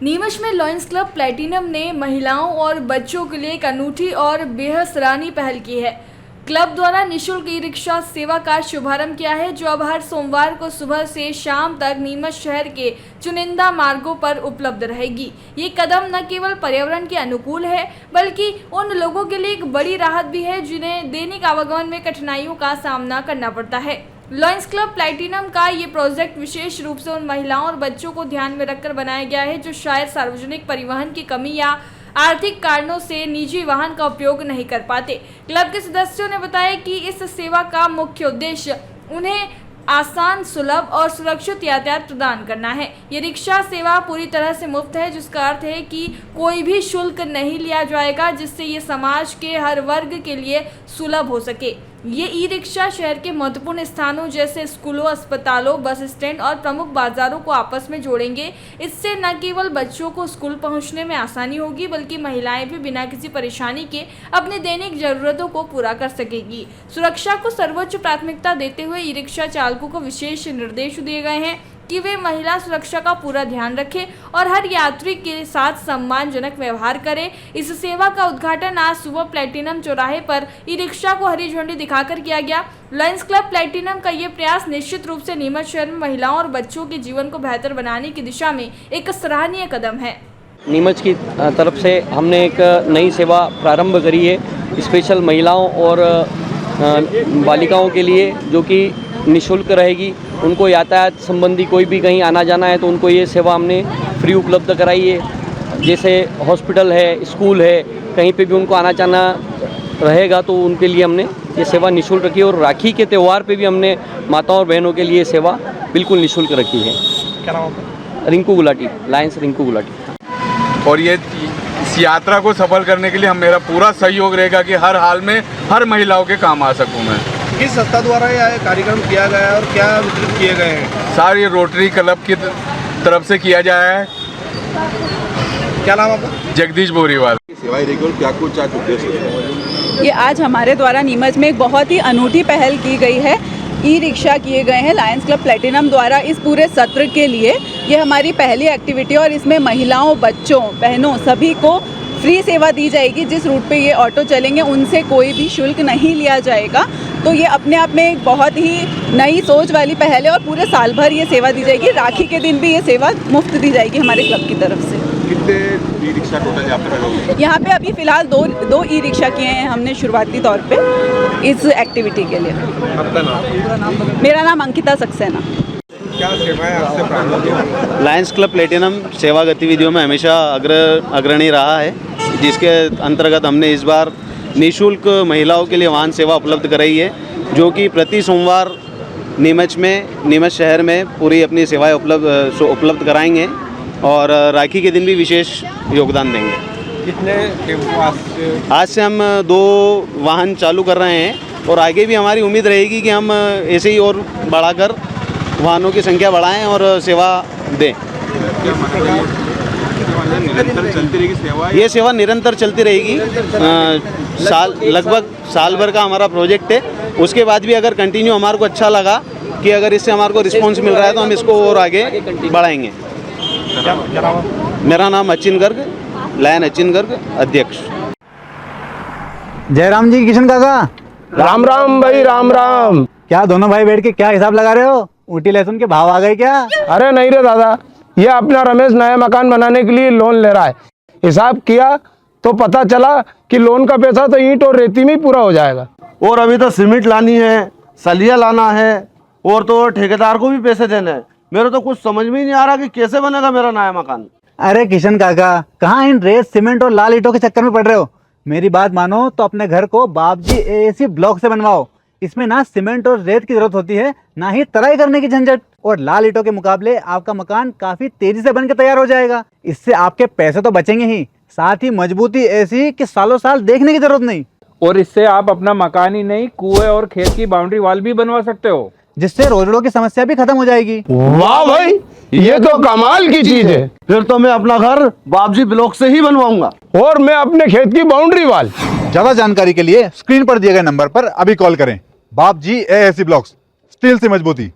नीमच में lions club platinum ने महिलाओं और बच्चों के लिए एक अनूठी और बेहद सराहनीय पहल की है। क्लब द्वारा निःशुल्क ई रिक्शा सेवा का शुभारंभ किया है, जो अब हर सोमवार को सुबह से शाम तक नीमच शहर के चुनिंदा मार्गों पर उपलब्ध रहेगी। ये कदम न केवल पर्यावरण के अनुकूल है, बल्कि उन लोगों के लिए एक बड़ी राहत भी है जिन्हें दैनिक आवागमन में कठिनाइयों का सामना करना पड़ता है। लॉयंस क्लब प्लैटिनम का ये प्रोजेक्ट विशेष रूप से उन महिलाओं और बच्चों को ध्यान में रखकर बनाया गया है जो शायद सार्वजनिक परिवहन की कमी या आर्थिक कारणों से निजी वाहन का उपयोग नहीं कर पाते। क्लब के सदस्यों ने बताया कि इस सेवा का मुख्य उद्देश्य उन्हें आसान, सुलभ और सुरक्षित यातायात प्रदान करना है। ये रिक्शा सेवा पूरी तरह से मुफ्त है, जिसका अर्थ है कि कोई भी शुल्क नहीं लिया जाएगा, जिससे ये समाज के हर वर्ग के लिए सुलभ हो सके। ये ई रिक्शा शहर के महत्वपूर्ण स्थानों जैसे स्कूलों, अस्पतालों, बस स्टैंड और प्रमुख बाजारों को आपस में जोड़ेंगे। इससे न केवल बच्चों को स्कूल पहुंचने में आसानी होगी, बल्कि महिलाएं भी बिना किसी परेशानी के अपनी दैनिक जरूरतों को पूरा कर सकेगी। सुरक्षा को सर्वोच्च प्राथमिकता देते हुए ई रिक्शा चालकों को विशेष निर्देश दिए गए हैं कि वे महिला सुरक्षा का पूरा ध्यान रखें और हर यात्री के साथ सम्मानजनक व्यवहार करें। इस सेवा का उद्घाटन आज सुबह प्लैटिनम चौराहे पर ई रिक्शा को हरी झंडी दिखाकर किया गया। लॉयंस क्लब प्लैटिनम का ये प्रयास निश्चित रूप से नीमच शहर में महिलाओं और बच्चों के जीवन को बेहतर बनाने की दिशा में एक सराहनीय कदम है। नीमच की तरफ से हमने एक नई सेवा प्रारंभ करी है, स्पेशल महिलाओं और बालिकाओं के लिए, जो कि निःशुल्क रहेगी। उनको यातायात संबंधी कोई भी कहीं आना जाना है तो उनको ये सेवा हमने फ्री उपलब्ध कराई है। जैसे हॉस्पिटल है, स्कूल है, कहीं पे भी उनको आना जाना रहेगा तो उनके लिए हमने ये सेवा निःशुल्क रखी है। और राखी के त्यौहार पे भी हमने माताओं और बहनों के लिए सेवा बिल्कुल निःशुल्क रखी है। क्या नाम आपका? रिंकू गुलाटी, लायंस रिंकू गुलाटी। और ये इस यात्रा को सफल करने के लिए मेरा पूरा सहयोग रहेगा कि हर हाल में हर महिलाओं के काम आ सकूं मैं। किस संस्था द्वारा यह कार्यक्रम किया गया है और क्या वितरित किए गए हैं? सर, ये रोटरी क्लब की तरफ से किया जाया है। क्या नाम आपका? जगदीश बोरीवाल। सेवाएं रहेगी और क्या कुछ आज उद्देश्य है? ये आज हमारे द्वारा नीमच में एक बहुत ही अनूठी पहल की गई है। ई रिक्शा किए गए हैं लायंस क्लब प्लैटिनम द्वारा इस पूरे सत्र के लिए। ये हमारी पहली एक्टिविटी और इसमें महिलाओं, बच्चों, बहनों सभी को फ्री सेवा दी जाएगी। जिस रूट पे ये ऑटो चलेंगे उनसे कोई भी शुल्क नहीं लिया जाएगा। तो ये अपने आप में एक बहुत ही नई सोच वाली पहल है और पूरे साल भर ये सेवा दी जाएगी। राखी के दिन भी ये सेवा मुफ्त दी जाएगी हमारे क्लब की तरफ से। कितने ई रिक्शा टोटल यहाँ पे? यहाँ पे अभी फ़िलहाल दो ई रिक्शा किए हैं हमने शुरुआती तौर पे इस एक्टिविटी के लिए। आपका नाम? मेरा नाम अंकिता सक्सेना। क्या सेवाएं आपसे प्राप्त होती? लायंस क्लब प्लैटिनम सेवा गतिविधियों में हमेशा अग्रणी रहा है, जिसके अंतर्गत हमने इस बार निःशुल्क महिलाओं के लिए वाहन सेवा उपलब्ध कराई है, जो कि प्रति सोमवार नीमच शहर में पूरी अपनी सेवाएं उपलब्ध कराएंगे और राखी के दिन भी विशेष योगदान देंगे। कितने टेम्पो आज से हम 2 वाहन चालू कर रहे हैं और आगे भी हमारी उम्मीद रहेगी कि हम ऐसे ही और बढ़ाकर वाहनों की संख्या बढ़ाएं और सेवा दें। निरंतर चलती रहेगी सेवा? ये सेवा निरंतर चलती रहेगी। लगभग साल भर का हमारा प्रोजेक्ट है। उसके बाद भी अगर कंटिन्यू हमारे को अच्छा लगा कि अगर इससे हमारे को रिस्पॉन्स मिल रहा है तो हम इसको और आगे बढ़ाएंगे। मेरा नाम अचिन गर्ग, लायन अचिन गर्ग, अध्यक्ष। जयराम जी, किशन काका। राम राम भाई, राम राम। क्या दोनों भाई बैठ के क्या हिसाब लगा रहे हो? ऊटी लहसुन के भाव आ गए क्या? अरे नहीं रे दादा, ये अपना रमेश नया मकान बनाने के लिए लोन ले रहा है। हिसाब किया तो पता चला कि लोन का पैसा तो ईंट और रेती में ही पूरा हो जाएगा। और अभी तो सीमेंट लानी है, सलिया लाना है और तो ठेकेदार को भी पैसे देने हैं। मेरे तो कुछ समझ में ही नहीं आ रहा कि कैसे बनेगा मेरा नया मकान। अरे किशन काका, कहाँ इन रेत, सीमेंट और लाल ईंटों के चक्कर में पड़ रहे हो? मेरी बात मानो तो अपने घर को बाबजी एएसी ब्लॉक से बनवाओ। इसमें ना सीमेंट और रेत की जरूरत होती है, ना ही तराई करने की झंझट। और लाल ईंटों के मुकाबले आपका मकान काफी तेजी से बनकर तैयार हो जाएगा। इससे आपके पैसे तो बचेंगे ही, साथ ही मजबूती ऐसी कि सालों साल देखने की जरूरत नहीं। और इससे आप अपना मकान ही नहीं, कुएं और खेत की बाउंड्री वॉल भी बनवा सकते हो, जिससे रोजड़ों की समस्या भी खत्म हो जाएगी। वाह भाई, ये तो कमाल की चीज है। फिर तो मैं अपना घर बाबजी ब्लॉक से ही बनवाऊंगा और मैं अपने खेत की बाउंड्री वाल। ज्यादा जानकारी के लिए स्क्रीन पर दिए गए नंबर पर अभी कॉल करें। बाबजी एएसी ब्लॉक्स, स्टील से मजबूती।